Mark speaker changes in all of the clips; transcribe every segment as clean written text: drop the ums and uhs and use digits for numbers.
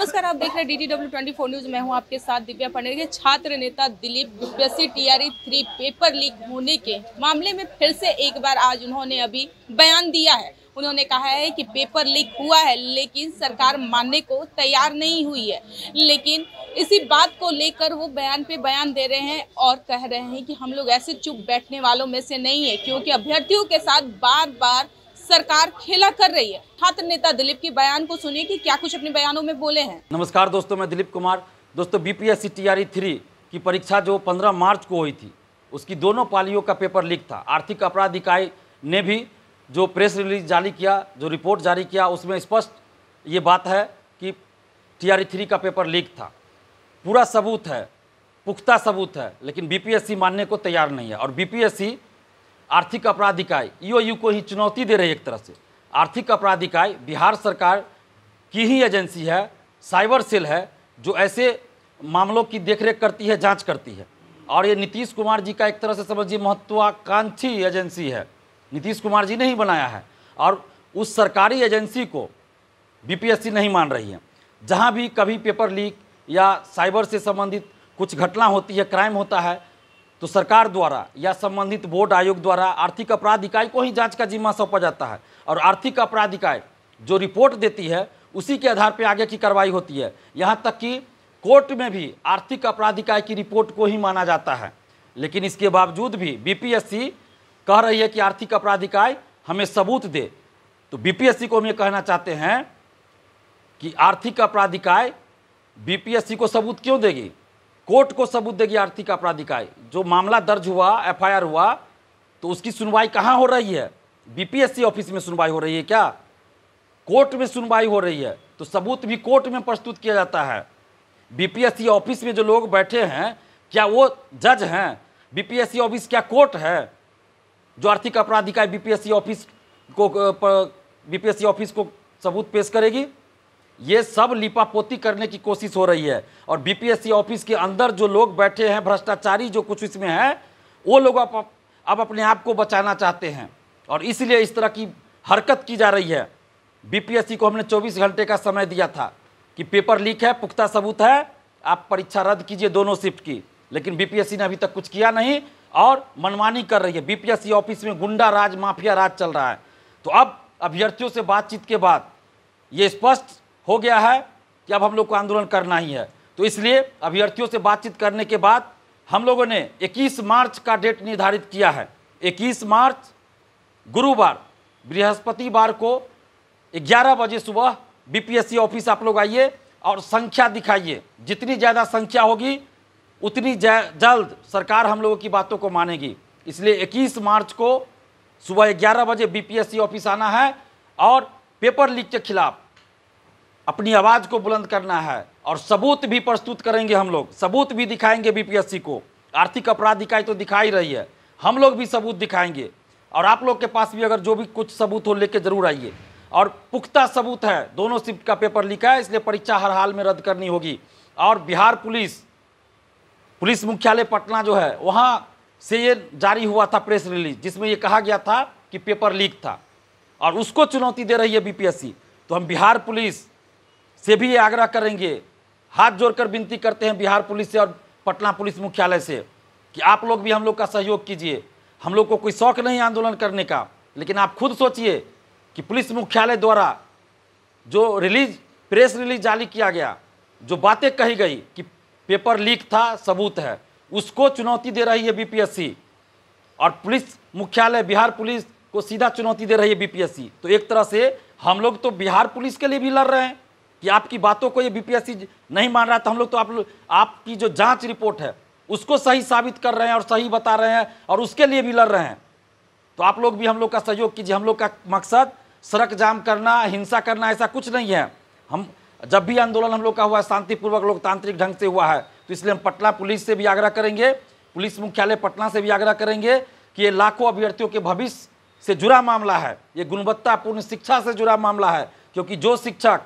Speaker 1: नमस्कार, आप देख रहे हैं DTW24 न्यूज। मैं हूं आपके साथ दिव्या पंडेर। छात्र नेता Dilip UPSC TRE 3 paper leak होने के मामले में फिर से एक बार आज उन्होंने अभी बयान दिया है। उन्होंने कहा है कि पेपर लीक हुआ है, लेकिन सरकार मानने को तैयार नहीं हुई है। लेकिन इसी बात को लेकर वो बयान पे बयान दे रहे हैं और कह रहे हैं कि हम लोग ऐसे चुप बैठने वालों में से नहीं है, क्योंकि अभ्यर्थियों के साथ बार बार सरकार खेला कर रही है। छात्र नेता दिलीप के बयान को सुनिए कि क्या कुछ अपने बयानों में बोले हैं।
Speaker 2: नमस्कार दोस्तों, मैं दिलीप कुमार। दोस्तों, BPSC TRE 3 की परीक्षा जो 15 मार्च को हुई थी, उसकी दोनों पालियों का पेपर लीक था। आर्थिक अपराध इकाई ने भी जो प्रेस रिलीज जारी किया, जो रिपोर्ट जारी किया, उसमें स्पष्ट ये बात है कि TRE 3 का पेपर लीक था। पूरा सबूत है, पुख्ता सबूत है, लेकिन BPSC मानने को तैयार नहीं है। और BPSC आर्थिक अपराध इकाई EOU को ही चुनौती दे रही है। एक तरह से आर्थिक अपराध इकाई बिहार सरकार की ही एजेंसी है, साइबर सेल है, जो ऐसे मामलों की देखरेख करती है, जांच करती है। और ये नीतीश कुमार जी का एक तरह से समझिए महत्वाकांक्षी एजेंसी है। नीतीश कुमार जी ने ही बनाया है और उस सरकारी एजेंसी को BPSC नहीं मान रही है। जहाँ भी कभी पेपर लीक या साइबर से संबंधित कुछ घटना होती है, क्राइम होता है, तो सरकार द्वारा या संबंधित बोर्ड आयोग द्वारा आर्थिक अपराध इकाई को ही जांच का जिम्मा सौंपा जाता है। और आर्थिक अपराध इकाई जो रिपोर्ट देती है, उसी के आधार पर आगे की कार्रवाई होती है। यहाँ तक कि कोर्ट में भी आर्थिक अपराध इकाई की रिपोर्ट को ही माना जाता है। लेकिन इसके बावजूद भी BPSC कह रही है कि आर्थिक अपराध इकाई हमें सबूत दे। तो BPSC को हम ये कहना चाहते हैं कि आर्थिक अपराध इकाई BPSC को सबूत क्यों देगी? कोर्ट को सबूत देगी आर्थिक अपराध इकाई। जो मामला दर्ज हुआ, FIR हुआ, तो उसकी सुनवाई कहाँ हो रही है? BPSC ऑफिस में सुनवाई हो रही है क्या? कोर्ट में सुनवाई हो रही है, तो सबूत भी कोर्ट में प्रस्तुत किया जाता है। BPSC ऑफिस में जो लोग बैठे हैं, क्या वो जज हैं? BPSC ऑफिस क्या कोर्ट है जो आर्थिक अपराध इकाई BPSC ऑफिस को सबूत पेश करेगी? ये सब लिपापोती करने की कोशिश हो रही है। और BPSC ऑफिस के अंदर जो लोग बैठे हैं, भ्रष्टाचारी जो कुछ इसमें है, वो लोग अब अपने आप को बचाना चाहते हैं और इसलिए इस तरह की हरकत की जा रही है। BPSC को हमने 24 घंटे का समय दिया था कि पेपर लीक है, पुख्ता सबूत है, आप परीक्षा रद्द कीजिए दोनों शिफ्ट की। लेकिन BPSC ने अभी तक कुछ किया नहीं और मनमानी कर रही है। BPSC ऑफिस में गुंडा राज, माफिया राज चल रहा है। तो अब अभ्यर्थियों से बातचीत के बाद ये स्पष्ट हो गया है कि अब हम लोग को आंदोलन करना ही है। तो इसलिए अभ्यर्थियों से बातचीत करने के बाद हम लोगों ने 21 मार्च का डेट निर्धारित किया है। 21 मार्च गुरुवार, बृहस्पतिवार को 11 बजे सुबह BPSC ऑफिस आप लोग आइए और संख्या दिखाइए। जितनी ज़्यादा संख्या होगी उतनी जल्द सरकार हम लोगों की बातों को मानेगी। इसलिए 21 मार्च को सुबह 11 बजे BPSC ऑफिस आना है और पेपर लीक के खिलाफ अपनी आवाज़ को बुलंद करना है और सबूत भी प्रस्तुत करेंगे। हम लोग सबूत भी दिखाएंगे BPSC को। आर्थिक अपराध इकाई तो दिखा ही रही है, हम लोग भी सबूत दिखाएंगे। और आप लोग के पास भी अगर जो भी कुछ सबूत हो लेके जरूर आइए। और पुख्ता सबूत है, दोनों शिफ्ट का पेपर लीक है, इसलिए परीक्षा हर हाल में रद्द करनी होगी। और बिहार पुलिस मुख्यालय पटना जो है, वहाँ से ये जारी हुआ था प्रेस रिलीज, जिसमें ये कहा गया था कि पेपर लीक था और उसको चुनौती दे रही है BPSC। तो हम बिहार पुलिस से भी ये आग्रह करेंगे, हाथ जोड़कर विनती करते हैं बिहार पुलिस से और पटना पुलिस मुख्यालय से कि आप लोग भी हम लोग का सहयोग कीजिए। हम लोग को कोई शौक नहीं आंदोलन करने का, लेकिन आप खुद सोचिए कि पुलिस मुख्यालय द्वारा जो प्रेस रिलीज जारी किया गया, जो बातें कही गई कि पेपर लीक था, सबूत है, उसको चुनौती दे रही है BPSC। और पुलिस मुख्यालय बिहार पुलिस को सीधा चुनौती दे रही है BPSC। तो एक तरह से हम लोग तो बिहार पुलिस के लिए भी लड़ रहे हैं कि आपकी बातों को ये BPSC नहीं मान रहा, तो हम लोग तो आपकी जो जांच रिपोर्ट है उसको सही साबित कर रहे हैं और सही बता रहे हैं और उसके लिए भी लड़ रहे हैं। तो आप लोग भी हम लोग का सहयोग कीजिए। हम लोग का मकसद सड़क जाम करना, हिंसा करना, ऐसा कुछ नहीं है। हम जब भी आंदोलन हम लोग का हुआ है, शांतिपूर्वक लोकतांत्रिक ढंग से हुआ है। तो इसलिए हम पटना पुलिस से भी आग्रह करेंगे, पुलिस मुख्यालय पटना से भी आग्रह करेंगे कि ये लाखों अभ्यर्थियों के भविष्य से जुड़ा मामला है, ये गुणवत्तापूर्ण शिक्षा से जुड़ा मामला है। क्योंकि जो शिक्षक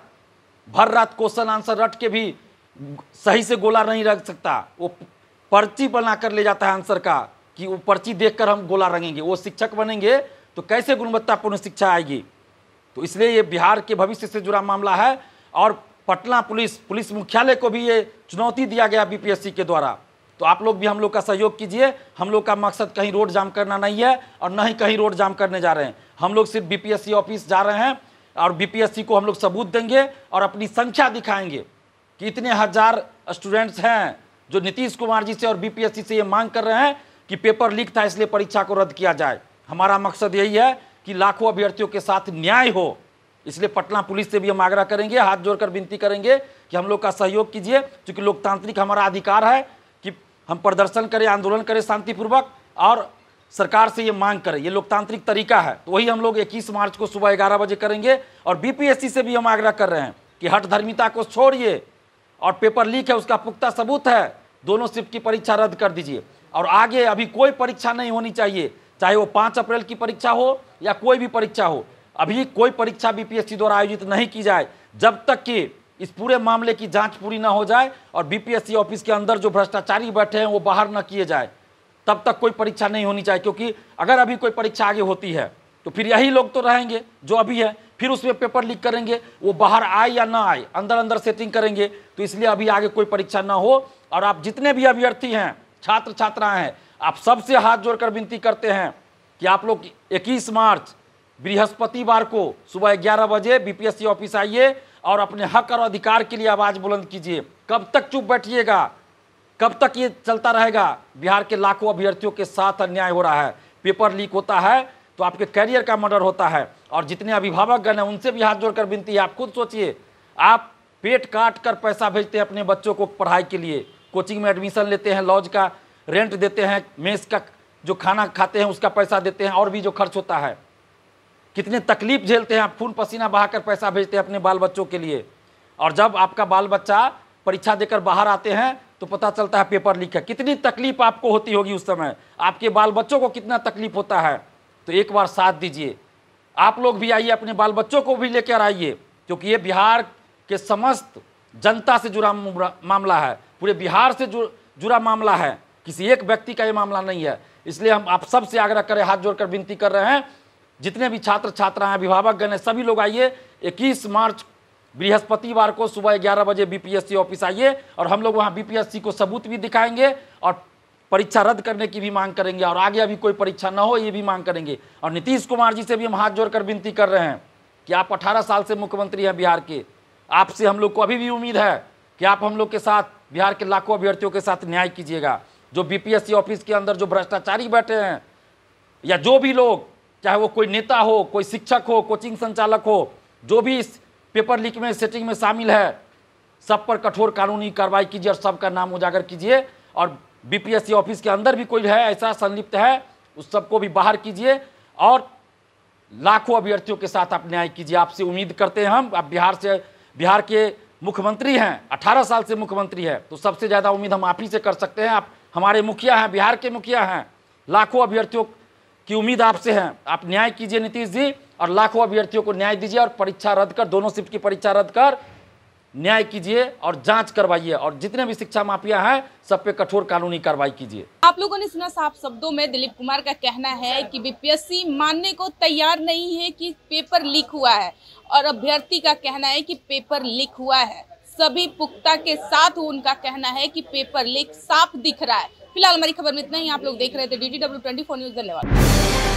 Speaker 2: भर रात क्वेश्चन आंसर रट के भी सही से गोला नहीं रख सकता, वो पर्ची बना कर ले जाता है आंसर का कि वो पर्ची देखकर हम गोला रंगेंगे, वो शिक्षक बनेंगे तो कैसे गुणवत्तापूर्ण शिक्षा आएगी। तो इसलिए ये बिहार के भविष्य से जुड़ा मामला है और पटना पुलिस मुख्यालय को भी ये चुनौती दिया गया बीपीएससी के द्वारा। तो आप लोग भी हम लोग का सहयोग कीजिए। हम लोग का मकसद कहीं रोड जाम करना नहीं है और न ही कहीं रोड जाम करने जा रहे हैं। हम लोग सिर्फ बीपीएससी ऑफिस जा रहे हैं और बीपीएससी को हम लोग सबूत देंगे और अपनी संख्या दिखाएंगे कि इतने हजार स्टूडेंट्स हैं जो नीतीश कुमार जी से और बीपीएससी से ये मांग कर रहे हैं कि पेपर लीक था इसलिए परीक्षा को रद्द किया जाए। हमारा मकसद यही है कि लाखों अभ्यर्थियों के साथ न्याय हो। इसलिए पटना पुलिस से भी हम आग्रह करेंगे, हाथ जोड़कर विनती करेंगे कि हम लोग का सहयोग कीजिए, क्योंकि लोकतांत्रिक हमारा अधिकार है कि हम प्रदर्शन करें, आंदोलन करें शांतिपूर्वक और सरकार से ये मांग करें। ये लोकतांत्रिक तरीका है। तो वही हम लोग 21 मार्च को सुबह 11 बजे करेंगे। और बीपीएससी से भी हम आग्रह कर रहे हैं कि हठधर्मिता को छोड़िए और पेपर लीक है उसका पुख्ता सबूत है, दोनों शिफ्ट की परीक्षा रद्द कर दीजिए। और आगे अभी कोई परीक्षा नहीं होनी चाहिए, चाहे वो 5 अप्रैल की परीक्षा हो या कोई भी परीक्षा हो। अभी कोई परीक्षा बीपीएससी द्वारा आयोजित नहीं की जाए जब तक कि इस पूरे मामले की जांच पूरी ना हो जाए और बीपीएससी ऑफिस के अंदर जो भ्रष्टाचारी बैठे हैं वो बाहर न किए जाए, तब तक कोई परीक्षा नहीं होनी चाहिए। क्योंकि अगर अभी कोई परीक्षा आगे होती है तो फिर यही लोग तो रहेंगे जो अभी है, फिर उसमें पेपर लीक करेंगे, वो बाहर आए या ना आए अंदर सेटिंग करेंगे। तो इसलिए अभी आगे कोई परीक्षा ना हो। और आप जितने भी अभ्यर्थी हैं, छात्र छात्राएं हैं, आप सबसे हाथ जोड़कर विनती करते हैं कि आप लोग 21 मार्च बृहस्पतिवार को सुबह 11 बजे बीपीएससी ऑफिस आइए और अपने हक और अधिकार के लिए आवाज़ बुलंद कीजिए। कब तक चुप बैठिएगा? कब तक ये चलता रहेगा? बिहार के लाखों अभ्यर्थियों के साथ अन्याय हो रहा है। पेपर लीक होता है तो आपके करियर का मर्डर होता है। और जितने अभिभावकगण हैं उनसे भी हाथ जोड़कर विनती है, आप खुद सोचिए, आप पेट काट कर पैसा भेजते हैं अपने बच्चों को पढ़ाई के लिए, कोचिंग में एडमिशन लेते हैं, लॉज का रेंट देते हैं, मेस का जो खाना खाते हैं उसका पैसा देते हैं और भी जो खर्च होता है। कितने तकलीफ झेलते हैं आप, खून पसीना बहाकर पैसा भेजते हैं अपने बाल बच्चों के लिए। और जब आपका बाल बच्चा परीक्षा देकर बाहर आते हैं तो पता चलता है पेपर लीक है। कितनी तकलीफ आपको होती होगी उस समय, आपके बाल बच्चों को कितना तकलीफ होता है। तो एक बार साथ दीजिए, आप लोग भी आइए, अपने बाल बच्चों को भी लेकर आइए, क्योंकि ये बिहार के समस्त जनता से जुड़ा मामला है, पूरे बिहार से जुड़ा मामला है, किसी एक व्यक्ति का ये मामला नहीं है। इसलिए हम आप सबसे आग्रह करें, हाथ जोड़कर विनती कर रहे हैं, जितने भी छात्र छात्राएं, अभिभावकगण हैं, सभी लोग आइए। 21 मार्च बृहस्पतिवार को सुबह 11 बजे बीपीएससी ऑफिस आइए और हम लोग वहां बीपीएससी को सबूत भी दिखाएंगे और परीक्षा रद्द करने की भी मांग करेंगे और आगे अभी कोई परीक्षा ना हो ये भी मांग करेंगे। और नीतीश कुमार जी से भी हम हाथ जोड़कर विनती कर रहे हैं कि आप 18 साल से मुख्यमंत्री हैं बिहार के, आपसे हम लोग को अभी भी उम्मीद है कि आप हम लोग के साथ, बिहार के लाखों अभ्यर्थियों के साथ न्याय कीजिएगा। जो बीपीएससी ऑफिस के अंदर जो भ्रष्टाचारी बैठे हैं या जो भी लोग, चाहे वो कोई नेता हो, कोई शिक्षक हो, कोचिंग संचालक हो, जो भी इस पेपर लीक में सेटिंग में शामिल है, सब पर कठोर कानूनी कार्रवाई कीजिए और सबका नाम उजागर कीजिए। और बीपीएससी ऑफिस के अंदर भी कोई है ऐसा संलिप्त है, उस सबको भी बाहर कीजिए और लाखों अभ्यर्थियों के साथ आप न्याय कीजिए। आपसे उम्मीद करते हैं हम, आप बिहार के मुख्यमंत्री हैं, 18 साल से मुख्यमंत्री है, तो सबसे ज़्यादा उम्मीद हम आप ही से कर सकते हैं। आप हमारे मुखिया हैं, बिहार के मुखिया हैं, लाखों अभ्यर्थियों की उम्मीद आपसे है। आप न्याय कीजिए नीतीश जी और लाखों अभ्यर्थियों को न्याय दीजिए और परीक्षा रद्द कर, दोनों शिफ्ट की परीक्षा रद्द कर न्याय कीजिए और जांच करवाइए और जितने भी शिक्षा माफिया हैं सब पे कठोर कानूनी कार्रवाई कीजिए।
Speaker 1: आप लोगों ने सुना साफ शब्दों में दिलीप कुमार का कहना है कि बीपीएससी मानने को तैयार नहीं है कि पेपर लीक हुआ है और अभ्यर्थी का कहना है कि पेपर लीक हुआ है। सभी पुख्ता के साथ उनका कहना है कि पेपर लीक साफ दिख रहा है। फिलहाल हमारी खबर में इतना ही। आप लोग देख रहे थे DDW 24 न्यूज। धन्यवाद।